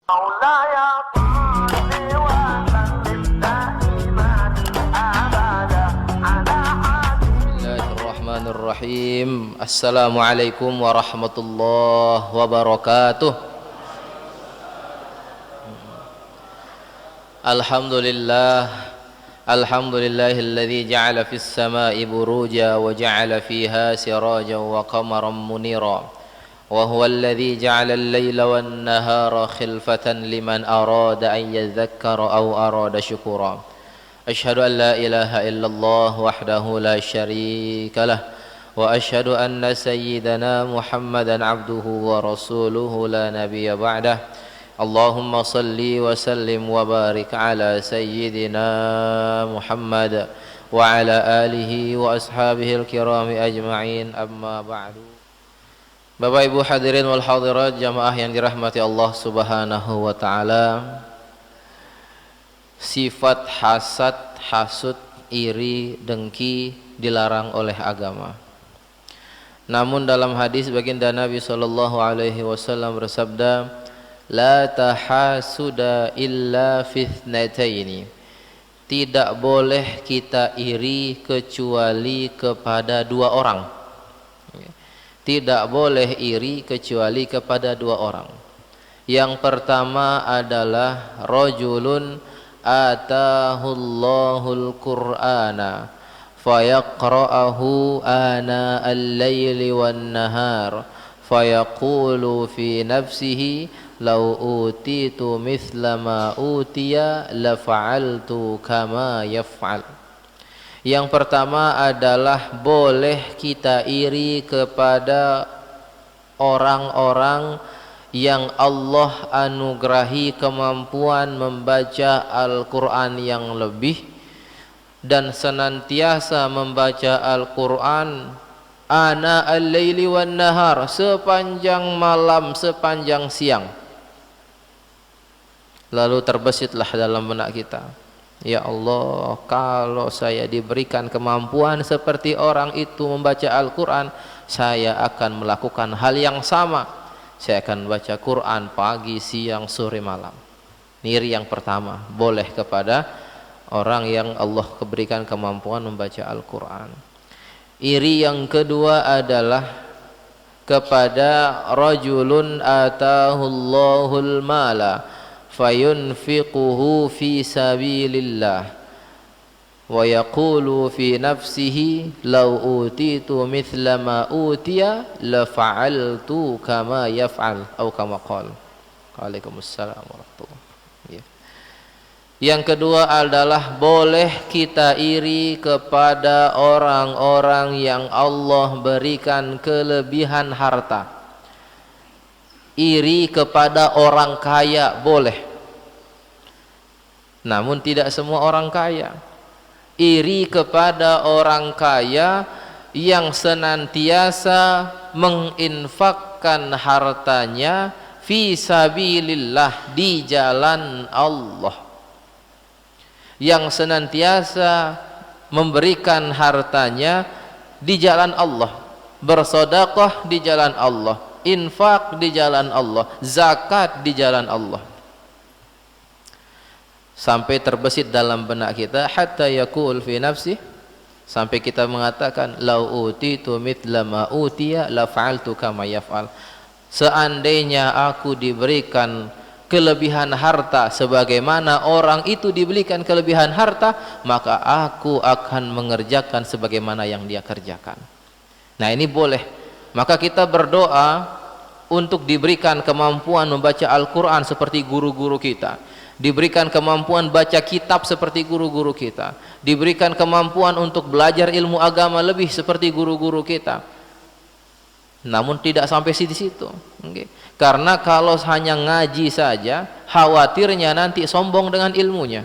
مولاي صل وسلم دائما ابدا على حبيبك. Bismillahirrahmanirrahim. Assalamualaikum warahmatullahi wabarakatuh. Alhamdulillahilladzi ja'ala fis sama'i buruja wa ja'ala fiha sirajan wa qamaran munira. Wa huwa alladzi ja'ala al-laila wan-nahara khilfatan liman arada an yadhakkara aw arada syukura. Asyhadu an la ilaha illallah wahdahu la syarika lah wa asyhadu anna sayyidana Muhammadan abduhu wa rasuluhu la nabiyya ba'dah. Allahumma salli wa sallim wa barik ala sayyidina Muhammad wa ala alihi wa ashabihi al-kirami ajma'in, amma ba'du. Bapak Ibu hadirin wal hadirat jamaah yang dirahmati Allah Subhanahu wa taala, sifat hasad, hasud, iri, dengki dilarang oleh agama. Namun dalam hadis baginda Nabi sallallahu alaihi wasallam bersabda, la tahasuda illa fitnataini. Tidak boleh kita iri kecuali kepada dua orang. Tidak boleh iri kecuali kepada dua orang. Yang pertama adalah rajulun atahullahul qur'ana fayaqra'ahu ana al-laili wan-nahar fayaqulu fi nafsihi law utitu mithla ma utiya la fa'altu kama yaf'al. Yang pertama adalah boleh kita iri kepada orang-orang yang Allah anugerahi kemampuan membaca Al-Quran yang lebih dan senantiasa membaca Al-Quran ana al-laili wan nahar, sepanjang malam, sepanjang siang. Lalu terbesitlah dalam benak kita, ya Allah, kalau saya diberikan kemampuan seperti orang itu membaca Al-Quran, saya akan melakukan hal yang sama. Saya akan baca Quran pagi, siang, sore, malam. Iri yang pertama, boleh kepada orang yang Allah berikan kemampuan membaca Al-Quran. Iri yang kedua adalah kepada rajulun atahullahul mala fayunfiquhu fi sabilillah wa yaqulu fi nafsihi law utitu mithla ma utiya la fa'altu kama yaf'al atau kama qala. Waalaikumsalam warahmatullahi wabarakatuh. Yang kedua adalah boleh kita iri kepada orang-orang yang Allah berikan kelebihan harta. Iri kepada orang kaya boleh, namun tidak semua orang kaya. Iri kepada orang kaya yang senantiasa menginfakkan hartanya fi sabilillah, di jalan Allah, yang senantiasa memberikan hartanya di jalan Allah, bersedekah di jalan Allah, infak di jalan Allah, zakat di jalan Allah, sampai terbesit dalam benak kita hatta yaqul fi nafsi, sampai kita mengatakan lau utitu mithla ma utiya la fa'altu kama yaf'al. Seandainya aku diberikan kelebihan harta sebagaimana orang itu diberikan kelebihan harta, maka aku akan mengerjakan sebagaimana yang dia kerjakan. Nah, ini boleh. Maka kita berdoa untuk diberikan kemampuan membaca Al-Quran seperti guru-guru kita, diberikan kemampuan baca kitab seperti guru-guru kita, diberikan kemampuan untuk belajar ilmu agama lebih seperti guru-guru kita. Namun tidak sampai di situ. Karena kalau hanya ngaji saja, khawatirnya nanti sombong dengan ilmunya.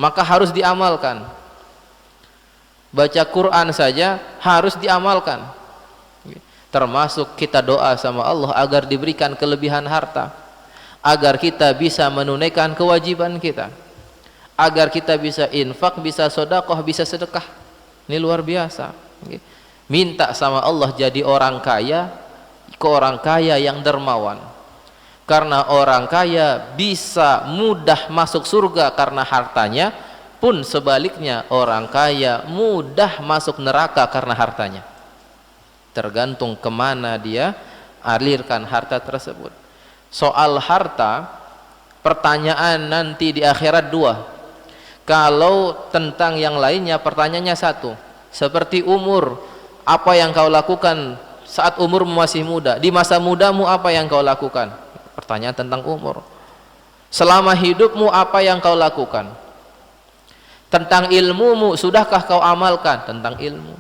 Maka harus diamalkan. Baca Quran saja harus diamalkan. Termasuk kita doa sama Allah agar diberikan kelebihan harta, agar kita bisa menunaikan kewajiban kita, agar kita bisa infak, bisa sedekah, bisa sedekah. Ini luar biasa. Minta sama Allah jadi orang kaya, ke orang kaya yang dermawan. Karena orang kaya bisa mudah masuk surga karena hartanya, pun sebaliknya orang kaya mudah masuk neraka karena hartanya. Tergantung kemana dia alirkan harta tersebut. Soal harta, pertanyaan nanti di akhirat dua. Kalau tentang yang lainnya pertanyaannya satu, seperti umur, apa yang kau lakukan saat umurmu masih muda? Di masa mudamu apa yang kau lakukan? Pertanyaan tentang umur. Selama hidupmu apa yang kau lakukan? Tentang ilmumu, sudahkah kau amalkan? Tentang ilmu.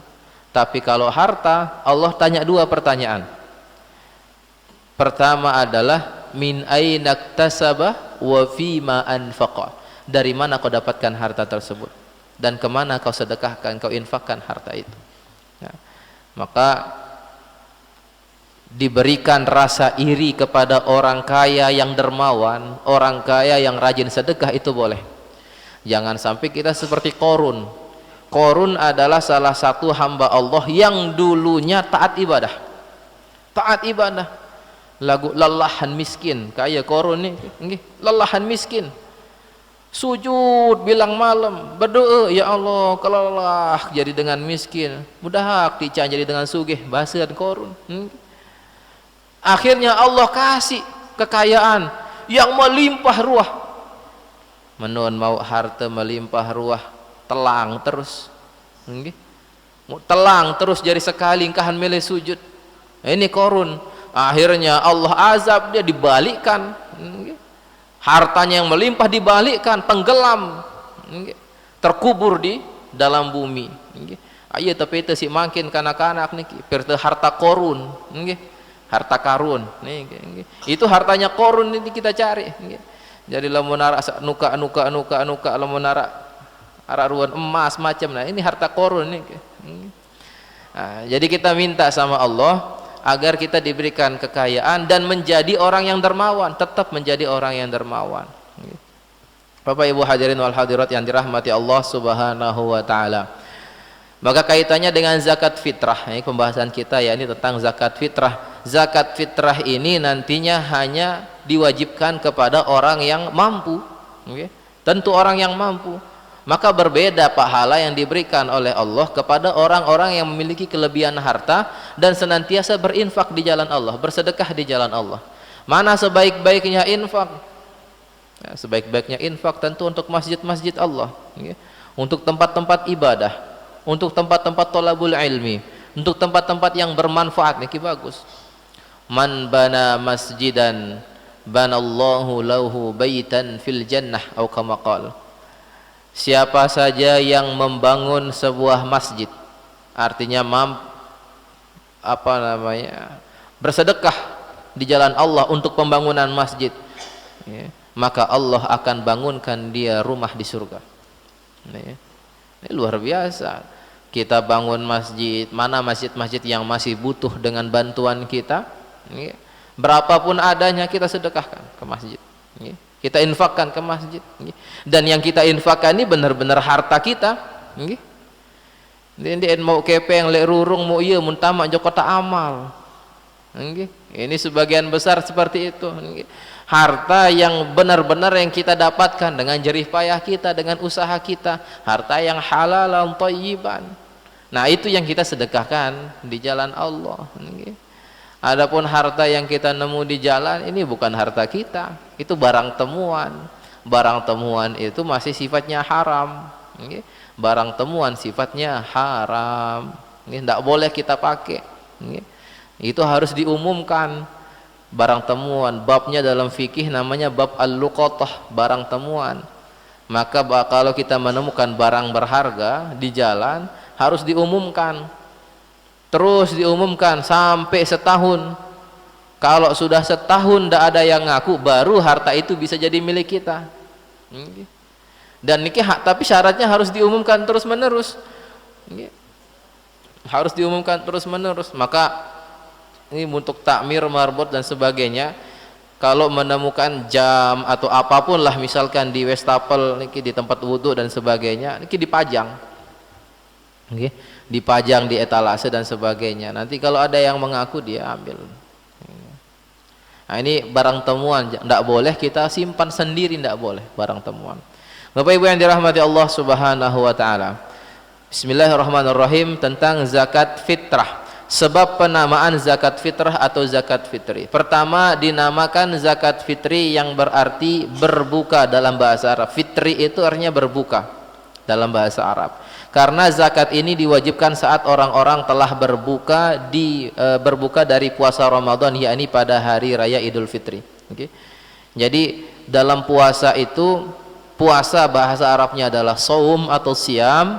Tapi kalau harta, Allah tanya dua pertanyaan. Pertama adalah min aina iktasaba wa fima anfaqa. Dari mana kau dapatkan harta tersebut dan kemana kau sedekahkan, kau infakkan harta itu. Ya. Maka diberikan rasa iri kepada orang kaya yang dermawan, orang kaya yang rajin sedekah, itu boleh. Jangan sampai kita seperti Qarun. Qarun adalah salah satu hamba Allah yang dulunya taat ibadah. Taat ibadah. Lagu lelahan miskin, kaya Qarun ini, lelahan miskin. Sujud bilang malam, berdoa, ya Allah, kalau lelah jadi dengan miskin, mudah dican jadi dengan sugih, bahasa Qarun. Akhirnya Allah kasih kekayaan yang melimpah ruah. Menun mau harta melimpah ruah, telang terus. Telang terus jadi sekali ingkahan milih sujud. Ini Qarun. Akhirnya Allah azab dia, dibalikkan. Hartanya yang melimpah dibalikkan, tenggelam. Terkubur di dalam bumi. Ayo tapi itu si makin kanak-kanak nih, harta Qarun. Harta karun itu hartanya Qarun ini kita cari. Jadi lamun ara nuka lamun ara ruan emas macam, nah ini harta Qarun nih. Nah, jadi kita minta sama Allah agar kita diberikan kekayaan dan menjadi orang yang dermawan, tetap menjadi orang yang dermawan. Bapak Ibu hadirin wal hadirat yang dirahmati Allah Subhanahu wa taala. Maka kaitannya dengan zakat fitrah, ini pembahasan kita ya, ini tentang zakat fitrah. Zakat fitrah ini nantinya hanya diwajibkan kepada orang yang mampu, tentu orang yang mampu. Maka berbeda pahala yang diberikan oleh Allah kepada orang-orang yang memiliki kelebihan harta dan senantiasa berinfak di jalan Allah, bersedekah di jalan Allah. Mana sebaik-baiknya infak? Ya, sebaik-baiknya infak tentu untuk masjid-masjid Allah, untuk tempat-tempat ibadah, untuk tempat-tempat thalabul ilmi, untuk tempat-tempat yang bermanfaat. Niki bagus. Man bana masjidan banallahu lahu baitan fil jannah atau kama qala. Siapa saja yang membangun sebuah masjid, artinya bersedekah di jalan Allah untuk pembangunan masjid, ya, maka Allah akan bangunkan dia rumah di surga. Ini luar biasa. Kita bangun masjid, mana masjid-masjid yang masih butuh dengan bantuan kita, berapapun adanya kita sedekahkan ke masjid, kita infakkan ke masjid. Dan yang kita infakkan ini benar-benar harta kita. Ini mau kepeng lek rurung mau iya muntama jokota amal. Ini sebagian besar seperti itu. Harta yang benar-benar yang kita dapatkan dengan jerih payah kita, dengan usaha kita, harta yang halal thayyiban. Nah, itu yang kita sedekahkan di jalan Allah. Adapun harta yang kita nemu di jalan ini bukan harta kita, itu barang temuan. Barang temuan itu masih sifatnya haram. Barang temuan sifatnya haram. Tidak boleh kita pakai. Itu harus diumumkan. Barang temuan, babnya dalam fikih namanya bab al-luqatah, barang temuan. Maka kalau kita menemukan barang berharga di jalan harus diumumkan. Terus diumumkan sampai setahun. Kalau sudah setahun tidak ada yang ngaku, baru harta itu bisa jadi milik kita. Dan niki tapi syaratnya harus diumumkan terus menerus. Harus diumumkan terus menerus. Maka ini untuk takmir, marbot dan sebagainya, kalau menemukan jam atau apapun lah, misalkan di wastafel niki, di tempat wudhu dan sebagainya, niki dipajang, dipajang di etalase dan sebagainya. Nanti kalau ada yang mengaku dia ambil. Nah, ini barang temuan, tidak boleh kita simpan sendiri, tidak boleh barang temuan. Bapak Ibu yang dirahmati Allah Subhanahu wa taala. Bismillahirrahmanirrahim, tentang zakat fitrah. Sebab penamaan zakat fitrah atau zakat fitri. Pertama, dinamakan zakat fitri yang berarti berbuka dalam bahasa Arab. Fitri itu artinya berbuka dalam bahasa Arab. Karena zakat ini diwajibkan saat orang-orang telah berbuka dari puasa Ramadan, yakni pada hari raya Idul Fitri. Okay? Jadi dalam puasa itu, puasa bahasa Arabnya adalah saum atau siam,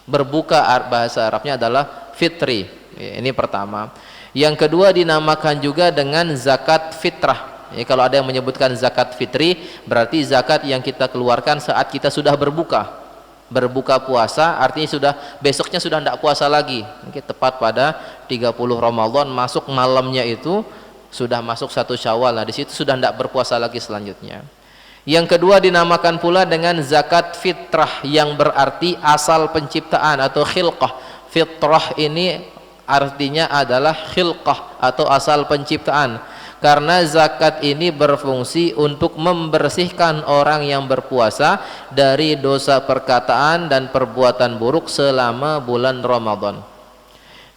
berbuka bahasa Arabnya adalah fitri. Ini pertama. Yang kedua, dinamakan juga dengan zakat fitrah. Kalau ada yang menyebutkan zakat fitri, berarti zakat yang kita keluarkan saat kita sudah berbuka puasa, artinya sudah besoknya sudah tidak puasa lagi. Tepat pada 30 Ramadan, masuk malamnya itu sudah masuk 1 Syawal. Nah, di situ sudah tidak berpuasa lagi selanjutnya. Yang kedua, dinamakan pula dengan zakat fitrah yang berarti asal penciptaan atau khilqah. Fitrah ini artinya adalah khilqah atau asal penciptaan, karena zakat ini berfungsi untuk membersihkan orang yang berpuasa dari dosa perkataan dan perbuatan buruk selama bulan Ramadan.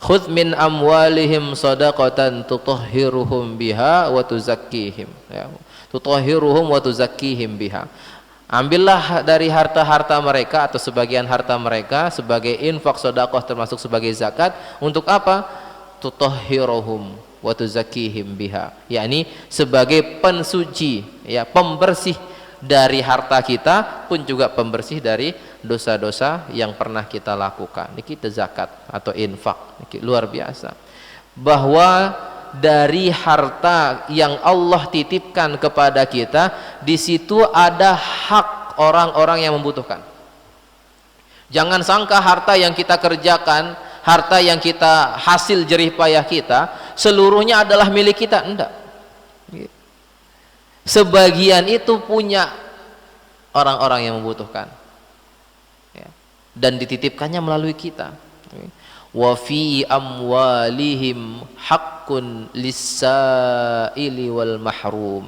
Khudz min amwalihim shadaqatan tutahhiruhum biha wa tuzakkihim, ya. Tutahhiruhum wa tuzakkihim biha. Ambillah dari harta-harta mereka atau sebagian harta mereka sebagai infak sedekah, termasuk sebagai zakat. Untuk apa? Tutahhiruhum wa tuzakkihim biha, yakni sebagai pensuci, ya, pembersih dari harta kita, pun juga pembersih dari dosa-dosa yang pernah kita lakukan. Ini kita zakat atau infak. Ini luar biasa. Bahwa dari harta yang Allah titipkan kepada kita, di situ ada hak orang-orang yang membutuhkan. Jangan sangka harta yang kita kerjakan, harta yang kita hasil jerih payah kita, seluruhnya adalah milik kita. Enggak. Sebagian itu punya orang-orang yang membutuhkan, ya, dan dititipkannya melalui kita. Wa fi amwalihim haqqun lis-sa'ili wal mahrum.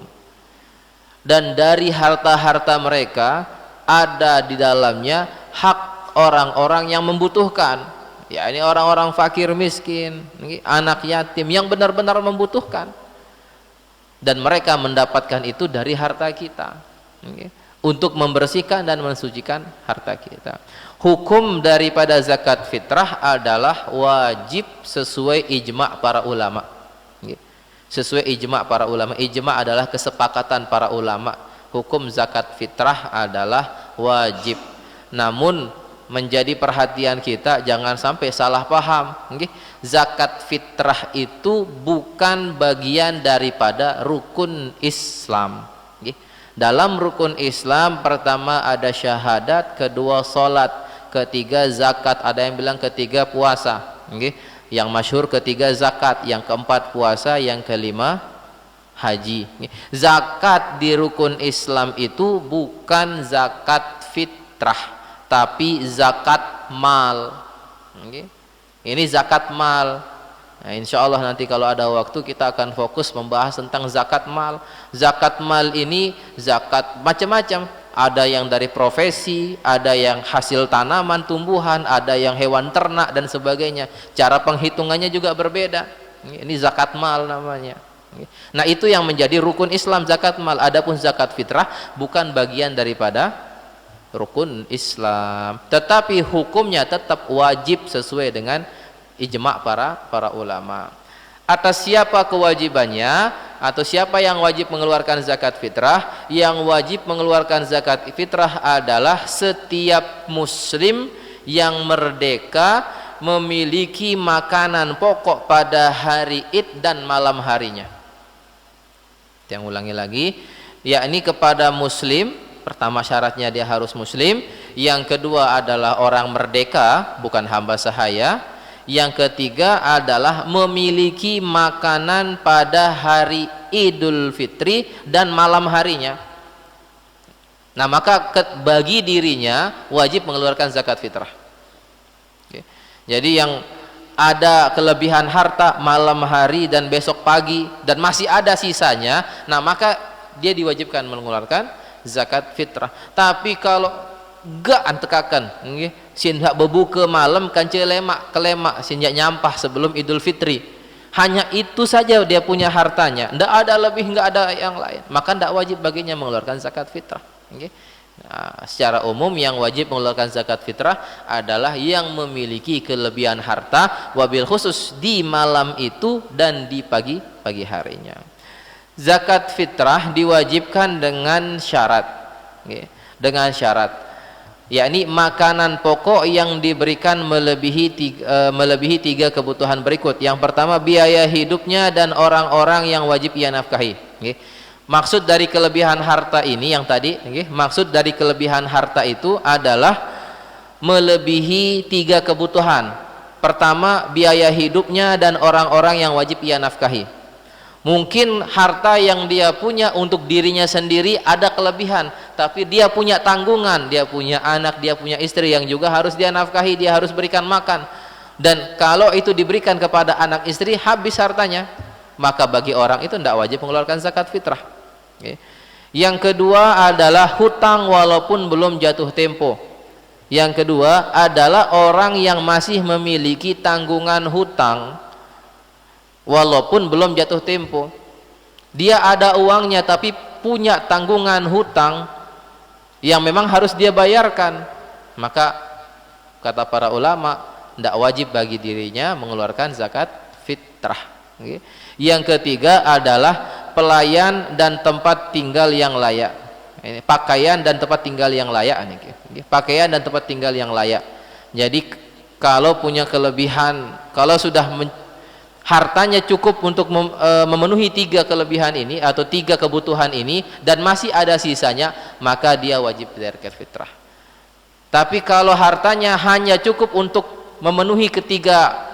Dan dari harta-harta mereka ada di dalamnya hak orang-orang yang membutuhkan, ya, ini orang-orang fakir miskin, anak yatim yang benar-benar membutuhkan, dan mereka mendapatkan itu dari harta kita, untuk membersihkan dan mensucikan harta kita. Hukum daripada zakat fitrah adalah wajib sesuai ijma' para ulama. Sesuai ijma' para ulama. Ijma' adalah kesepakatan para ulama. Hukum zakat fitrah adalah wajib. Namun menjadi perhatian kita jangan sampai salah paham. Zakat fitrah itu bukan bagian daripada rukun Islam. Dalam rukun Islam, pertama ada syahadat, kedua salat, ketiga zakat, ada yang bilang ketiga puasa, yang masyhur ketiga zakat, yang keempat puasa, yang kelima haji. Zakat di rukun Islam itu bukan zakat fitrah, tapi zakat mal. Ini zakat mal. Nah, insya Allah nanti kalau ada waktu kita akan fokus membahas tentang zakat mal. Zakat mal ini zakat macam-macam. Ada yang dari profesi, ada yang hasil tanaman, tumbuhan, ada yang hewan ternak dan sebagainya. Cara penghitungannya juga berbeda. Ini zakat mal namanya. Nah, itu yang menjadi rukun Islam, zakat mal. Adapun zakat fitrah bukan bagian daripada rukun Islam. Tetapi hukumnya tetap wajib sesuai dengan ijma' para ulama. Atas siapa kewajibannya atau siapa yang wajib mengeluarkan zakat fitrah? Yang wajib mengeluarkan zakat fitrah adalah setiap muslim yang merdeka memiliki makanan pokok pada hari Id dan malam harinya. Yang ulangi lagi, yakni kepada muslim, pertama syaratnya dia harus muslim, yang kedua adalah orang merdeka, bukan hamba sahaya. Yang ketiga adalah memiliki makanan pada hari Idul Fitri dan malam harinya. Nah, maka bagi dirinya wajib mengeluarkan zakat fitrah. Oke. Jadi yang ada kelebihan harta malam hari dan besok pagi dan masih ada sisanya, nah maka dia diwajibkan mengeluarkan zakat fitrah. Tapi kalau gak antekakan sindak berbuka malam kan kelemak sindak nyampah sebelum Idul Fitri, hanya itu saja dia punya hartanya, ndak ada lebih, nggak ada yang lain, maka ndak wajib baginya mengeluarkan zakat fitrah. Nah, secara umum yang wajib mengeluarkan zakat fitrah adalah yang memiliki kelebihan harta, wabil khusus di malam itu dan di pagi harinya. Zakat fitrah diwajibkan dengan syarat, yakni makanan pokok yang diberikan melebihi tiga kebutuhan berikut. Yang pertama, biaya hidupnya dan orang-orang yang wajib ia nafkahi. Maksud dari kelebihan harta ini yang tadi, maksud dari kelebihan harta itu adalah melebihi tiga kebutuhan. Pertama, biaya hidupnya dan orang-orang yang wajib ia nafkahi. Mungkin harta yang dia punya untuk dirinya sendiri ada kelebihan, tapi dia punya tanggungan, dia punya anak, dia punya istri yang juga harus dia nafkahi, dia harus berikan makan. Dan kalau itu diberikan kepada anak istri, habis hartanya, maka bagi orang itu tidak wajib mengeluarkan zakat fitrah. Yang kedua adalah hutang walaupun belum jatuh tempo. Yang kedua adalah orang yang masih memiliki tanggungan hutang walaupun belum jatuh tempo. Dia ada uangnya tapi punya tanggungan hutang yang memang harus dia bayarkan, maka kata para ulama tidak wajib bagi dirinya mengeluarkan zakat fitrah. Yang ketiga adalah pelayan dan tempat tinggal yang layak. Ini pakaian dan tempat tinggal yang layak. Pakaian dan tempat tinggal yang layak. Jadi kalau punya kelebihan, kalau sudah hartanya cukup untuk memenuhi tiga kelebihan ini atau tiga kebutuhan ini dan masih ada sisanya, maka dia wajib bayar zakat fitrah. Tapi kalau hartanya hanya cukup untuk memenuhi ketiga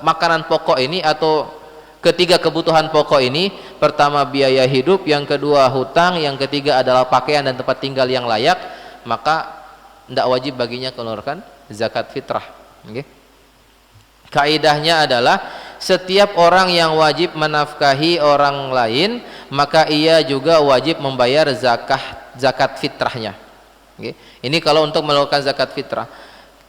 makanan pokok ini atau ketiga kebutuhan pokok ini, pertama biaya hidup, yang kedua hutang, yang ketiga adalah pakaian dan tempat tinggal yang layak, maka tidak wajib baginya mengeluarkan zakat fitrah. Kaidahnya adalah setiap orang yang wajib menafkahi orang lain, maka ia juga wajib membayar zakat fitrahnya. Ini kalau untuk melakukan zakat fitrah.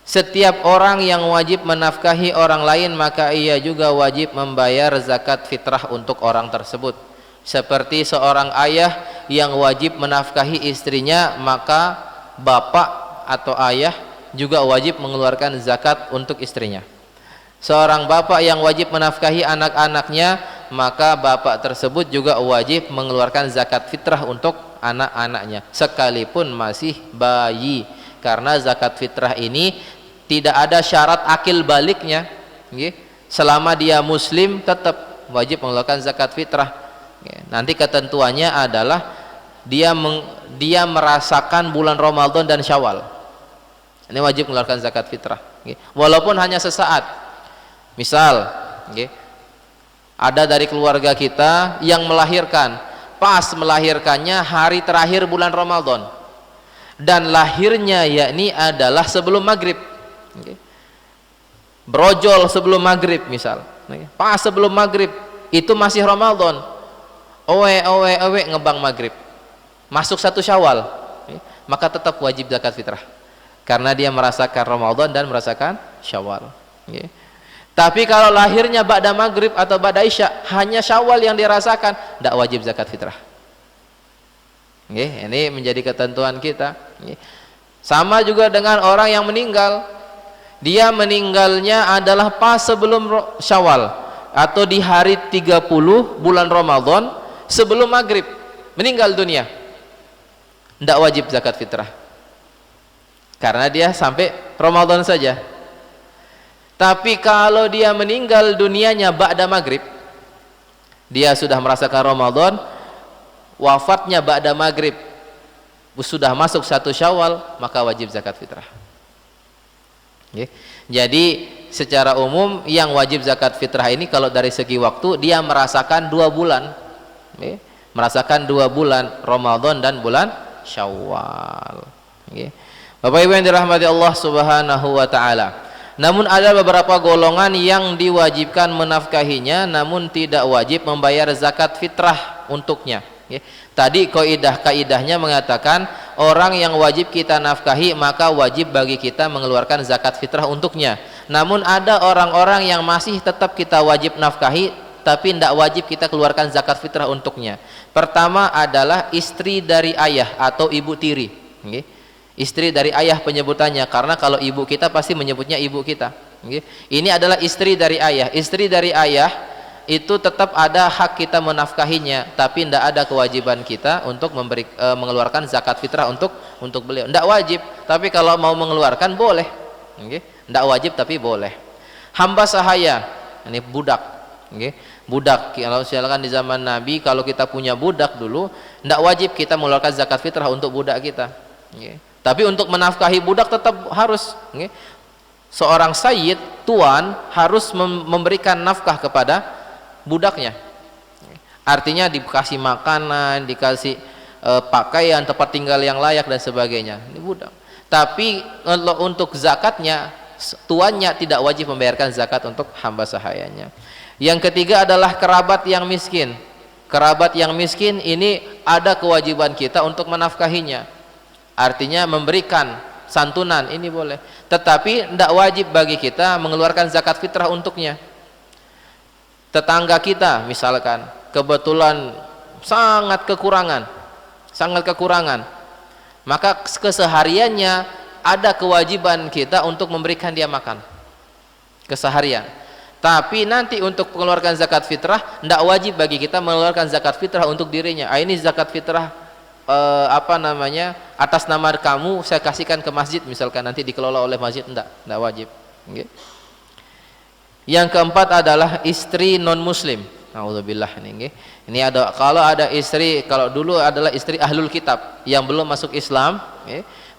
Setiap orang yang wajib menafkahi orang lain, maka ia juga wajib membayar zakat fitrah untuk orang tersebut. Seperti seorang ayah yang wajib menafkahi istrinya, maka bapak atau ayah juga wajib mengeluarkan zakat untuk istrinya. Seorang bapak yang wajib menafkahi anak-anaknya, maka bapak tersebut juga wajib mengeluarkan zakat fitrah untuk anak-anaknya sekalipun masih bayi, karena zakat fitrah ini tidak ada syarat akil baliknya. Selama dia muslim tetap wajib mengeluarkan zakat fitrah. Nanti ketentuannya adalah dia merasakan bulan Ramadan dan Syawal, ini wajib mengeluarkan zakat fitrah, walaupun hanya sesaat. Misal ada dari keluarga kita yang melahirkan, pas melahirkannya hari terakhir bulan Ramadan dan lahirnya yakni adalah sebelum maghrib, brojol sebelum maghrib misal, pas sebelum maghrib itu masih Ramadan, owe ngebang maghrib, masuk 1 Syawal, maka tetap wajib zakat fitrah karena dia merasakan Ramadan dan merasakan Syawal. Tapi kalau lahirnya ba'da maghrib atau ba'da isya, hanya Syawal yang dirasakan, tidak wajib zakat fitrah. Ini menjadi ketentuan kita. Sama juga dengan orang yang meninggal, dia meninggalnya adalah pas sebelum Syawal atau di hari 30 bulan Ramadan sebelum maghrib, meninggal dunia, tidak wajib zakat fitrah karena dia sampai Ramadan saja. Tapi kalau dia meninggal dunianya ba'da maghrib, dia sudah merasakan Ramadan, wafatnya ba'da maghrib, sudah masuk 1 Syawal, maka wajib zakat fitrah. Jadi secara umum yang wajib zakat fitrah ini kalau dari segi waktu dia merasakan 2 bulan, merasakan 2 bulan Ramadan dan bulan Syawal. Bapak Ibu yang dirahmati Allah Subhanahu wa taala, Namun ada beberapa golongan yang diwajibkan menafkahinya namun tidak wajib membayar zakat fitrah untuknya. Tadi kaidahnya mengatakan orang yang wajib kita nafkahi maka wajib bagi kita mengeluarkan zakat fitrah untuknya. Namun ada orang-orang yang masih tetap kita wajib nafkahi tapi tidak wajib kita keluarkan zakat fitrah untuknya. Pertama adalah istri dari ayah atau ibu tiri. Istri dari ayah penyebutannya, karena kalau ibu kita pasti menyebutnya ibu kita. Ini adalah istri dari ayah. Istri dari ayah itu tetap ada hak kita menafkahinya, tapi tidak ada kewajiban kita untuk mengeluarkan zakat fitrah untuk beliau. Tidak wajib, tapi kalau mau mengeluarkan boleh. Tidak wajib tapi boleh. Hamba sahaya, ini budak. Budak, kalau silakan di zaman Nabi kalau kita punya budak dulu, tidak wajib kita mengeluarkan zakat fitrah untuk budak kita. Tapi untuk menafkahi budak tetap harus. Seorang sayyid, tuan, harus memberikan nafkah kepada budaknya. Artinya dikasih makanan, dikasih pakaian, tempat tinggal yang layak dan sebagainya. Ini budak. Tapi untuk zakatnya, tuannya tidak wajib membayarkan zakat untuk hamba sahayanya. Yang ketiga adalah kerabat yang miskin. Kerabat yang miskin ini ada kewajiban kita untuk menafkahinya. Artinya memberikan santunan, ini boleh. Tetapi tidak wajib bagi kita mengeluarkan zakat fitrah untuknya. Tetangga kita misalkan kebetulan sangat kekurangan, maka kesehariannya ada kewajiban kita untuk memberikan dia makan keseharian. Tapi nanti untuk mengeluarkan zakat fitrah tidak wajib bagi kita mengeluarkan zakat fitrah untuk dirinya. Ini zakat fitrah atas nama kamu saya kasihkan ke masjid, misalkan nanti dikelola oleh masjid, tidak wajib. Yang keempat adalah istri non muslim. Alhamdulillah ini ada, kalau ada istri, kalau dulu adalah istri ahlul kitab yang belum masuk Islam,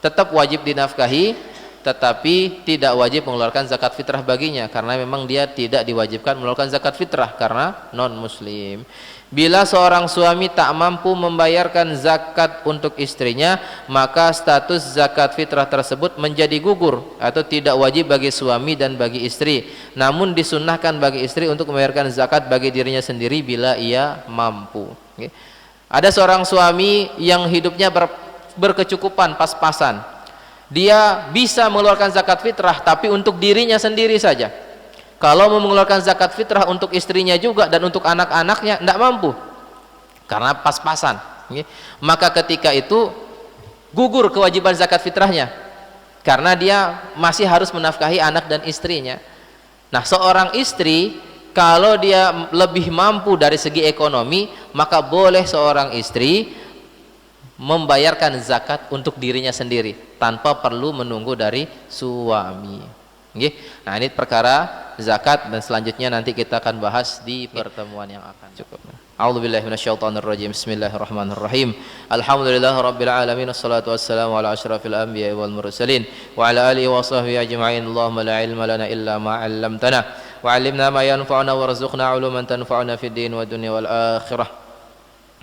tetap wajib dinafkahi, tetapi tidak wajib mengeluarkan zakat fitrah baginya karena memang dia tidak diwajibkan mengeluarkan zakat fitrah karena non muslim. Bila seorang suami tak mampu membayarkan zakat untuk istrinya, maka status zakat fitrah tersebut menjadi gugur atau tidak wajib bagi suami dan bagi istri. Namun disunnahkan bagi istri untuk membayarkan zakat bagi dirinya sendiri bila ia mampu. Ada seorang suami yang hidupnya berkecukupan, pas-pasan. Dia bisa mengeluarkan zakat fitrah tapi untuk dirinya sendiri saja. Kalau mau mengeluarkan zakat fitrah untuk istrinya juga dan untuk anak-anaknya tidak mampu karena pas-pasan. Maka ketika itu gugur kewajiban zakat fitrahnya karena dia masih harus menafkahi anak dan istrinya. Nah, seorang istri kalau dia lebih mampu dari segi ekonomi, maka boleh seorang istri membayarkan zakat untuk dirinya sendiri tanpa perlu menunggu dari suami. Nah, ini perkara zakat dan selanjutnya nanti kita akan bahas di pertemuan yang akan. Cukup. A'udzubillahi minasyaitonirrajim. Bismillahirrahmanirrahim. Alhamdulillahirabbil alamin wassalatu wassalamu ala asyrafil anbiya'i wal mursalin wa ala alihi wa sahbihi ajma'in. Allahumma la ilma lana illa ma 'allamtana wa 'allimna ma yanfa'una warzuqna 'uluman tanfa'una fid din wa dunya wal akhirah.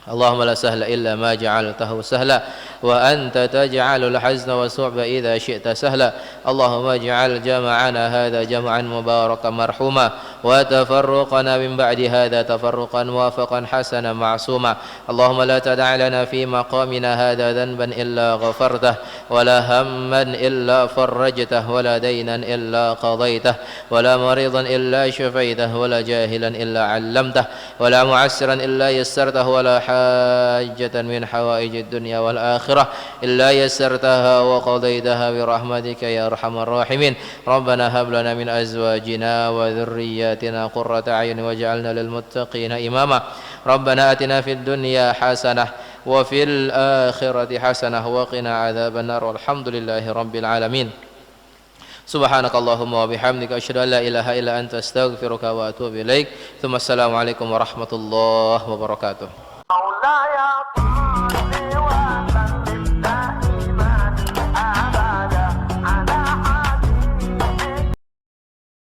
Allahumma la sahla illa ma ja'altahu sahla wa anta taj'alul hazna wa su'ba idza syi'ta sahla. Allahumma ij'al jama'ana hadha jam'an mubarakan marhuma wa tafarruqana min ba'di hadha tafarruqan muwafaqan hasanan ma'suma. Allahumma la tada' lana fi maqamina hadha dhanban illa ghafartah wa la hamman illa farajtah wa la daynan illa qadaytah wa la maridan illa shafaitah wa la jahilan illa 'allamtah wa la mu'assiran illa yassartah wa la حاجة من حوائج الدنيا والآخرة إلا يسرتها وقضيتها برحمتك يا أرحم الراحمين. ربنا هب لنا من أزواجنا وذرياتنا قرة أعين واجعلنا للمتقين إماما. ربنا آتنا في الدنيا حسنة وفي الآخرة حسنة وقنا عذاب النار والحمد لله رب العالمين. سبحانك اللهم وبحمدك أشهد أن لا إله إلا أنت أستغفرك وأتوب إليك. ثم السلام عليكم ورحمة الله وبركاته.